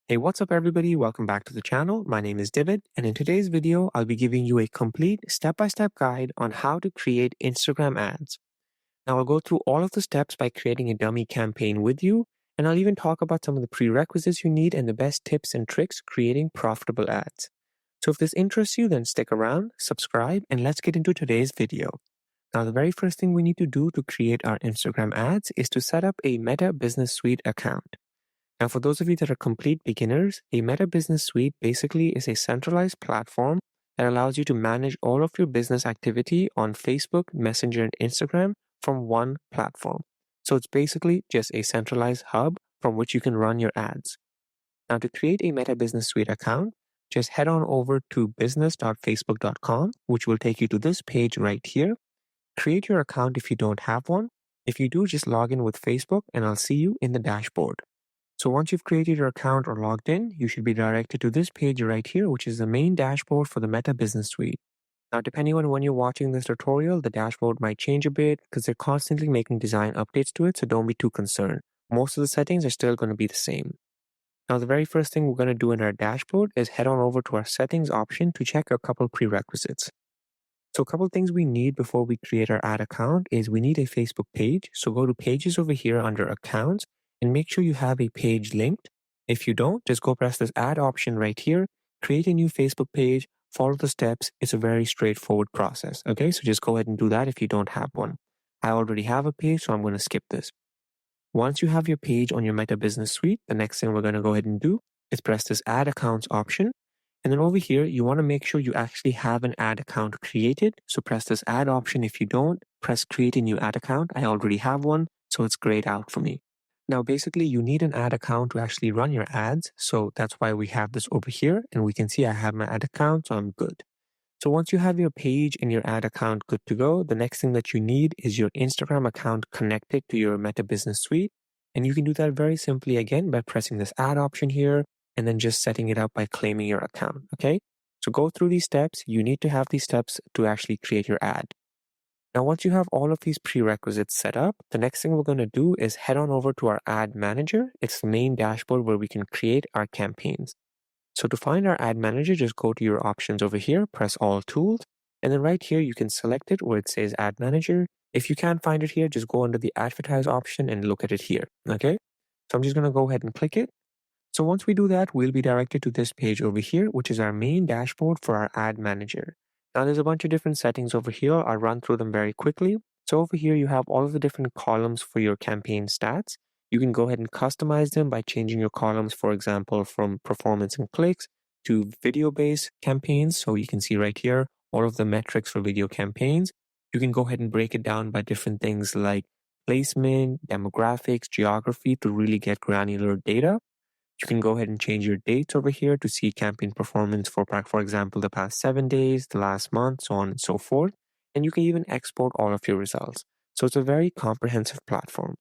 Hey, what's up everybody? Welcome back to the channel. My name is David, and in today's video, I'll be giving you a complete step-by-step guide on how to create Instagram ads. Now, I'll go through all of the steps by creating a dummy campaign with you, and I'll even talk about some of the prerequisites you need and the best tips and tricks creating profitable ads. So if this interests you, then stick around, subscribe, and let's get into today's video. Now, the very first thing we need to do to create our Instagram ads is to set up a Meta Business Suite account. Now, for those of you that are complete beginners, a Meta Business Suite basically is a centralized platform that allows you to manage all of your business activity on Facebook, Messenger, and Instagram from one platform. So it's basically just a centralized hub from which you can run your ads. Now, to create a Meta Business Suite account, just head on over to business.facebook.com, which will take you to this page right here. Create your account if you don't have one. If you do, just log in with Facebook and I'll see you in the dashboard. So once you've created your account or logged in, you should be directed to this page right here, which is the main dashboard for the Meta Business Suite. Now, depending on when you're watching this tutorial, the dashboard might change a bit because they're constantly making design updates to it, so don't be too concerned. Most of the settings are still going to be the same. Now, the very first thing we're going to do in our dashboard is head on over to our settings option to check a couple prerequisites. So a couple things we need before we create our ad account is we need a Facebook page. So go to pages over here under accounts and make sure you have a page linked. If you don't, just go press this add option right here, create a new Facebook page, follow the steps. It's a very straightforward process. Okay, so just go ahead and do that if you don't have one. I already have a page, so I'm going to skip this. Once you have your page on your Meta Business Suite, the next thing we're going to go ahead and do is press this add accounts option. And then over here, you want to make sure you actually have an ad account created. So press this add option. If you don't, press create a new ad account. I already have one, so it's grayed out for me. Now, basically, you need an ad account to actually run your ads. So that's why we have this over here. And we can see I have my ad account, so I'm good. So once you have your page and your ad account good to go, the next thing that you need is your Instagram account connected to your Meta Business Suite. And you can do that very simply again by pressing this add option here and then just setting it up by claiming your account. Okay. So go through these steps. You need to have these steps to actually create your ad. Now, once you have all of these prerequisites set up, the next thing we're going to do is head on over to our ad manager. It's the main dashboard where we can create our campaigns. So to find our ad manager, just go to your options over here, press all tools, and then right here, you can select it where it says ad manager. If you can't find it here, just go under the advertise option and look at it here. Okay. So I'm just going to go ahead and click it. So once we do that, we'll be directed to this page over here, which is our main dashboard for our ad manager. Now there's a bunch of different settings over here. I'll run through them very quickly. So over here, you have all of the different columns for your campaign stats. You can go ahead and customize them by changing your columns, for example, from performance and clicks to video-based campaigns. So you can see right here, all of the metrics for video campaigns. You can go ahead and break it down by different things like placement, demographics, geography to really get granular data. You can go ahead and change your dates over here to see campaign performance for example, the past 7 days, the last month, so on and so forth. And you can even export all of your results. So it's a very comprehensive platform.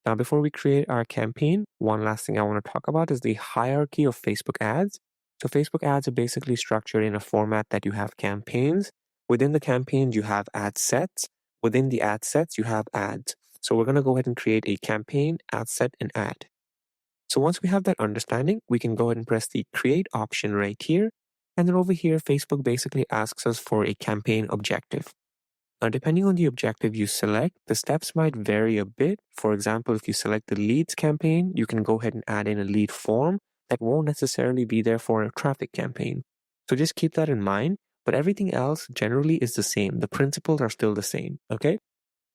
Now, before we create our campaign, one last thing I want to talk about is the hierarchy of Facebook ads. So Facebook ads are basically structured in a format that you have campaigns. Within the campaigns, you have ad sets. Within the ad sets, you have ads. So we're going to go ahead and create a campaign, ad set, and ad. So once we have that understanding, we can go ahead and press the create option right here. And then over here, Facebook basically asks us for a campaign objective. Now, depending on the objective you select, the steps might vary a bit. For example, if you select the leads campaign, you can go ahead and add in a lead form that won't necessarily be there for a traffic campaign. So just keep that in mind, but everything else generally is the same. The principles are still the same, okay?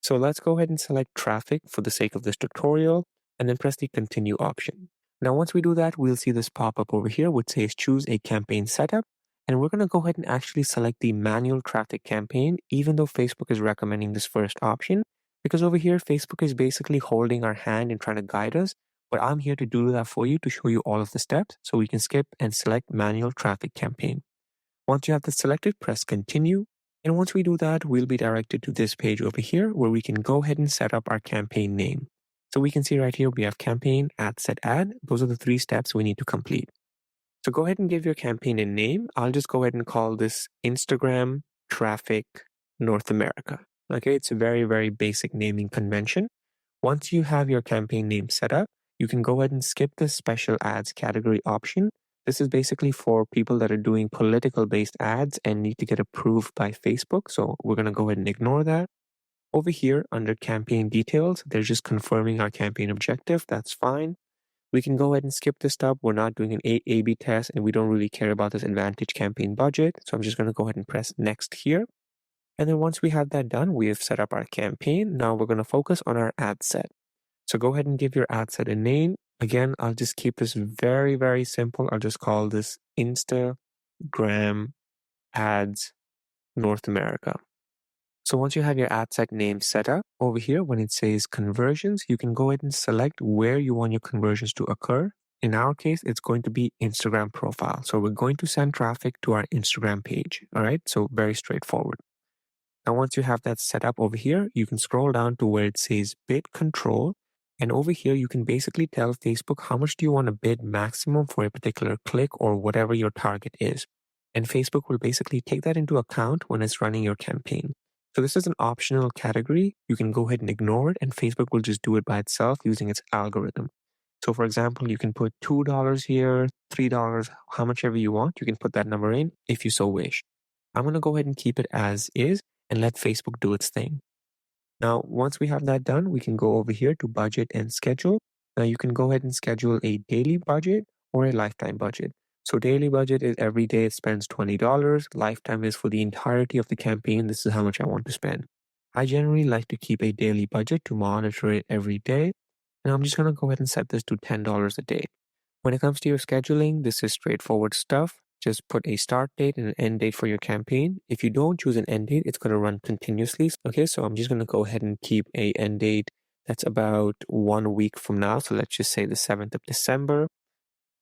So let's go ahead and select traffic for the sake of this tutorial and then press the continue option. Now, once we do that, we'll see this pop up over here, which says choose a campaign setup. And we're going to go ahead and actually select the manual traffic campaign, even though Facebook is recommending this first option, because over here, Facebook is basically holding our hand and trying to guide us. But I'm here to do that for you to show you all of the steps. So we can skip and select manual traffic campaign. Once you have this selected, press continue. And once we do that, we'll be directed to this page over here where we can go ahead and set up our campaign name. So we can see right here, we have campaign, ad set, ad. Those are the 3 steps we need to complete. So go ahead and give your campaign a name. I'll just go ahead and call this Instagram Traffic North America. Okay, it's a very, very basic naming convention. Once you have your campaign name set up, you can go ahead and skip the special ads category option. This is basically for people that are doing political based ads and need to get approved by Facebook. So we're going to go ahead and ignore that. Over here under campaign details, they're just confirming our campaign objective. That's fine. We can go ahead and skip this step. We're not doing an A/B test and we don't really care about this Advantage campaign budget. So I'm just going to go ahead and press next here. And then once we have that done, we have set up our campaign. Now we're going to focus on our ad set. So go ahead and give your ad set a name. Again, I'll just keep this very, very simple. I'll just call this Instagram Ads North America. So once you have your ad set name set up, over here when it says conversions, you can go ahead and select where you want your conversions to occur. In our case, it's going to be Instagram profile. So we're going to send traffic to our Instagram page. All right, so very straightforward. Now, once you have that set up over here, you can scroll down to where it says bid control. And over here, you can basically tell Facebook how much do you want to bid maximum for a particular click or whatever your target is. And Facebook will basically take that into account when it's running your campaign. So this is an optional category. You can go ahead and ignore it and Facebook will just do it by itself using its algorithm. So for example, you can put $2 here, $3, how much ever you want. You can put that number in if you so wish. I'm going to go ahead and keep it as is and let Facebook do its thing. Now, once we have that done, we can go over here to budget and schedule. Now you can go ahead and schedule a daily budget or a lifetime budget. So daily budget is every day it spends $20. Lifetime is for the entirety of the campaign. This is how much I want to spend. I generally like to keep a daily budget to monitor it every day. And I'm just going to go ahead and set this to $10 a day. When it comes to your scheduling, this is straightforward stuff. Just put a start date and an end date for your campaign. If you don't choose an end date, it's going to run continuously. Okay, so I'm just going to go ahead and keep a end date that's about 1 week from now. So let's just say the 7th of December.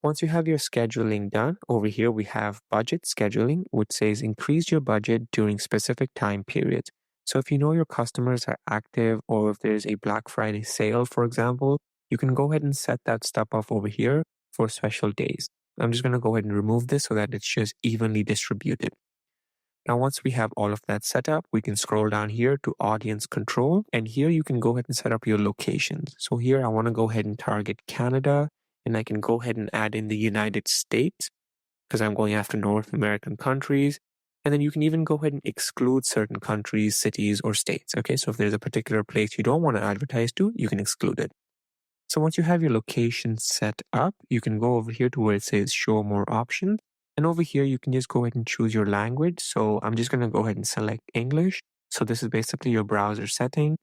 Once you have your scheduling done, over here we have budget scheduling, which says increase your budget during specific time periods. So if you know your customers are active or if there's a Black Friday sale, for example, you can go ahead and set that stuff off over here for special days. I'm just going to go ahead and remove this so that it's just evenly distributed. Now, once we have all of that set up, we can scroll down here to audience control. And here you can go ahead and set up your locations. So here I want to go ahead and target Canada. And I can go ahead and add in the United States because I'm going after North American countries. And then you can even go ahead and exclude certain countries, cities, or states. Okay, so if there's a particular place you don't want to advertise to, you can exclude it. So once you have your location set up, you can go over here to where it says show more options. And over here, you can just go ahead and choose your language. So I'm just going to go ahead and select English. So this is basically your browser setting.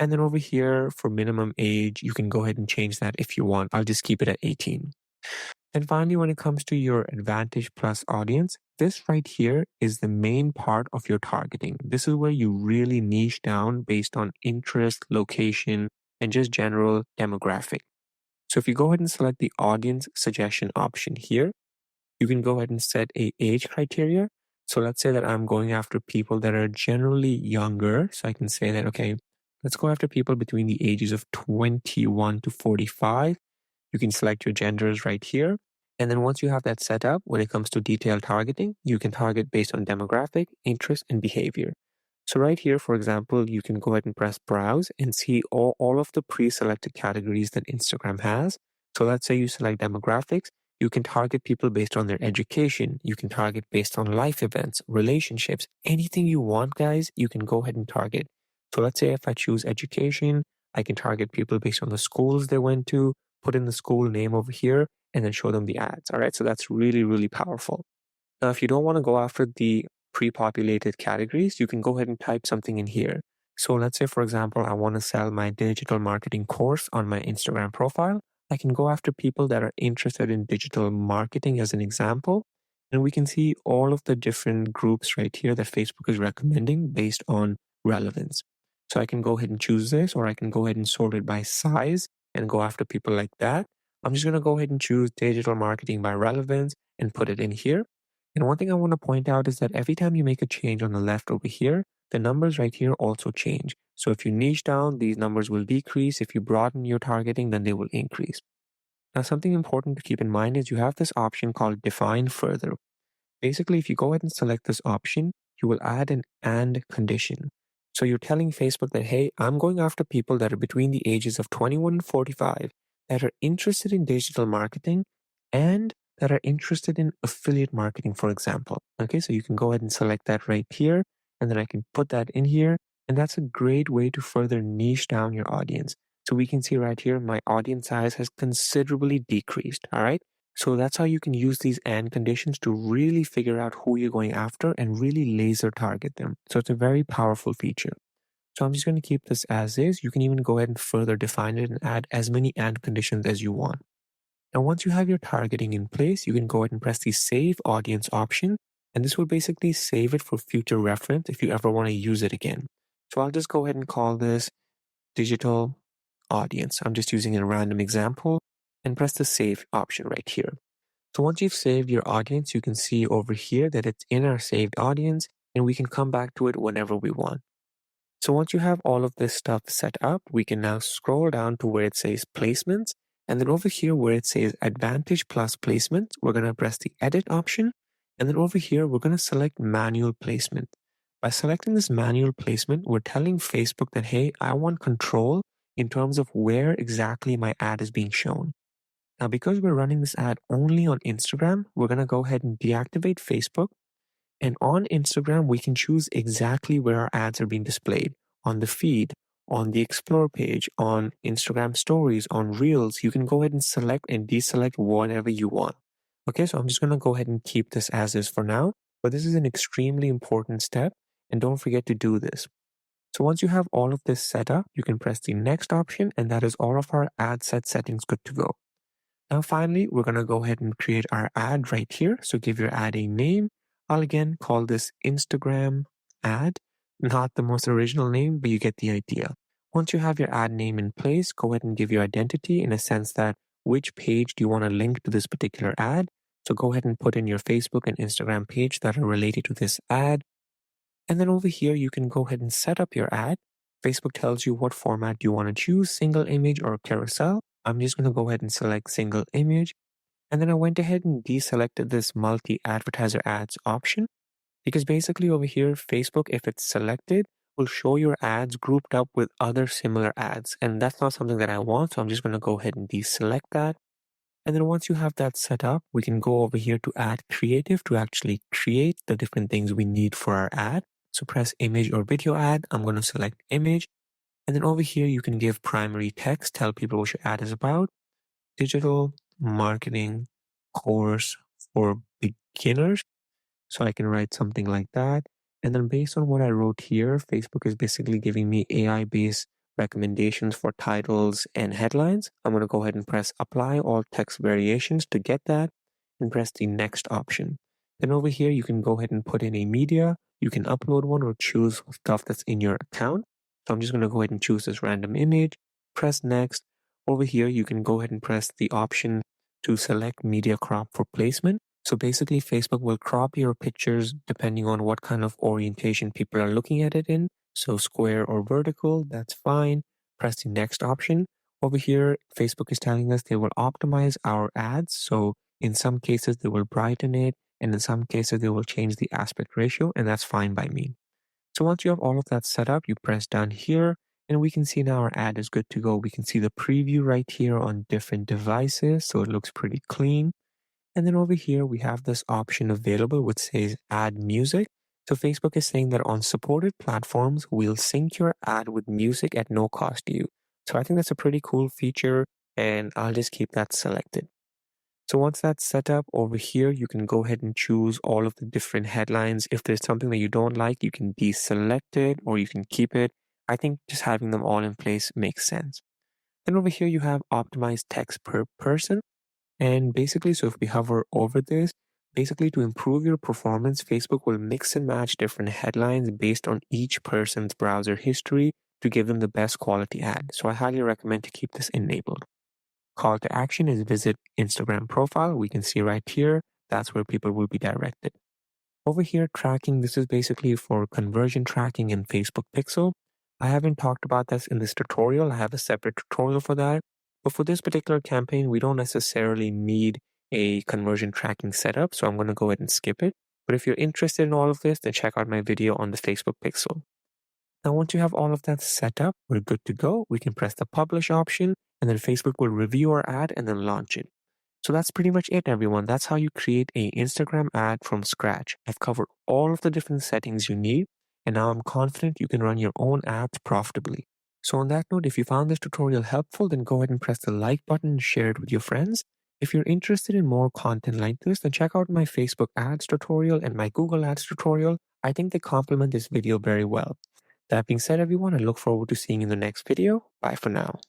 And then over here for minimum age, you can go ahead and change that if you want. I'll just keep it at 18. And finally, when it comes to your Advantage Plus audience, this right here is the main part of your targeting. This is where you really niche down based on interest, location, and just general demographic. So if you go ahead and select the audience suggestion option here, you can go ahead and set a age criteria. So let's say that I'm going after people that are generally younger. So I can say that, okay, let's go after people between the ages of 21 to 45. You can select your genders right here. And then once you have that set up, when it comes to detailed targeting, you can target based on demographic, interest, and behavior. So right here, for example, you can go ahead and press browse and see all of the pre-selected categories that Instagram has. So let's say you select demographics. You can target people based on their education. You can target based on life events, relationships, anything you want, guys, you can go ahead and target. So let's say if I choose education, I can target people based on the schools they went to, put in the school name over here, and then show them the ads. All right. So that's really, really powerful. Now, if you don't want to go after the pre-populated categories, you can go ahead and type something in here. So let's say, for example, I want to sell my digital marketing course on my Instagram profile. I can go after people that are interested in digital marketing as an example. And we can see all of the different groups right here that Facebook is recommending based on relevance. So I can go ahead and choose this, or I can go ahead and sort it by size and go after people like that. I'm just going to go ahead and choose digital marketing by relevance and put it in here. And one thing I want to point out is that every time you make a change on the left over here, the numbers right here also change. So if you niche down, these numbers will decrease. If you broaden your targeting, then they will increase. Now, something important to keep in mind is you have this option called define further. Basically, if you go ahead and select this option, you will add an and condition. So you're telling Facebook that, hey, I'm going after people that are between the ages of 21 and 45 that are interested in digital marketing and that are interested in affiliate marketing, for example. Okay, so you can go ahead and select that right here, and then I can put that in here. And that's a great way to further niche down your audience. So we can see right here, my audience size has considerably decreased. All right. So that's how you can use these AND conditions to really figure out who you're going after and really laser target them. So it's a very powerful feature. So I'm just going to keep this as is. You can even go ahead and further define it and add as many AND conditions as you want. Now, once you have your targeting in place, you can go ahead and press the Save Audience option, and this will basically save it for future reference if you ever want to use it again. So I'll just go ahead and call this Digital Audience. I'm just using a random example and press the Save option right here. So once you've saved your audience, you can see over here that it's in our saved audience, and we can come back to it whenever we want. So once you have all of this stuff set up, we can now scroll down to where it says placements. And then over here where it says Advantage Plus Placement, we're going to press the Edit option. And then over here, we're going to select Manual Placement. By selecting this manual placement, we're telling Facebook that, hey, I want control in terms of where exactly my ad is being shown. Now, because we're running this ad only on Instagram, we're going to go ahead and deactivate Facebook. And on Instagram, we can choose exactly where our ads are being displayed on the feed, on the explore page, on Instagram stories, on reels. You can go ahead and select and deselect whatever you want. Okay, so I'm just going to go ahead and keep this as is for now, but this is an extremely important step, and don't forget to do this. So once you have all of this set up, you can press the next option, and that is all of our ad set settings good to go. Now finally, we're going to go ahead and create our ad right here. So give your ad a name. I'll again call this Instagram ad, not the most original name, but you get the idea. Once you have your ad name in place, go ahead and give your identity in a sense that which page do you want to link to this particular ad. So go ahead and put in your Facebook and Instagram page that are related to this ad. And then over here, you can go ahead and set up your ad. Facebook tells you what format you want to choose, single image or carousel. I'm just going to go ahead and select single image. And then I went ahead and deselected this multi-advertiser ads option because basically over here, Facebook, if it's selected, will show your ads grouped up with other similar ads. And that's not something that I want. So I'm just going to go ahead and deselect that. And then once you have that set up, we can go over here to add creative to actually create the different things we need for our ad. So press image or video ad. I'm going to select image. And then over here, you can give primary text, tell people what your ad is about. Digital marketing course for beginners. So I can write something like that. And then based on what I wrote here, Facebook is basically giving me AI-based recommendations for titles and headlines. I'm going to go ahead and press apply all text variations to get that and press the next option. Then over here, you can go ahead and put in a media. You can upload one or choose stuff that's in your account. So I'm just going to go ahead and choose this random image, press next. Over here, you can go ahead and press the option to select media crop for placement. So basically, Facebook will crop your pictures depending on what kind of orientation people are looking at it in. So square or vertical, that's fine. Press the next option. Over here, Facebook is telling us they will optimize our ads. So in some cases, they will brighten it. And in some cases, they will change the aspect ratio. And that's fine by me. So once you have all of that set up, you press down here. And we can see now our ad is good to go. We can see the preview right here on different devices. So it looks pretty clean. And then over here, we have this option available which says add music. So Facebook is saying that on supported platforms, we'll sync your ad with music at no cost to you. So I think that's a pretty cool feature and I'll just keep that selected. So once that's set up over here, you can go ahead and choose all of the different headlines. If there's something that you don't like, you can deselect it or you can keep it. I think just having them all in place makes sense. Then over here, you have optimized text per person. And basically, so if we hover over this, basically to improve your performance, Facebook will mix and match different headlines based on each person's browser history to give them the best quality ad. So I highly recommend to keep this enabled. Call to action is visit Instagram profile. We can see right here, that's where people will be directed. Over here, tracking, this is basically for conversion tracking in Facebook Pixel. I haven't talked about this in this tutorial. I have a separate tutorial for that. But for this particular campaign, we don't necessarily need a conversion tracking setup. So I'm going to go ahead and skip it. But if you're interested in all of this, then check out my video on the Facebook Pixel. Now, once you have all of that set up, we're good to go. We can press the publish option and then Facebook will review our ad and then launch it. So that's pretty much it, everyone. That's how you create a Instagram ad from scratch. I've covered all of the different settings you need, and now I'm confident you can run your own ads profitably. So on that note, if you found this tutorial helpful, then go ahead and press the like button and share it with your friends. If you're interested in more content like this, then check out my Facebook ads tutorial and my Google ads tutorial. I think they complement this video very well. That being said, everyone, I look forward to seeing you in the next video. Bye for now.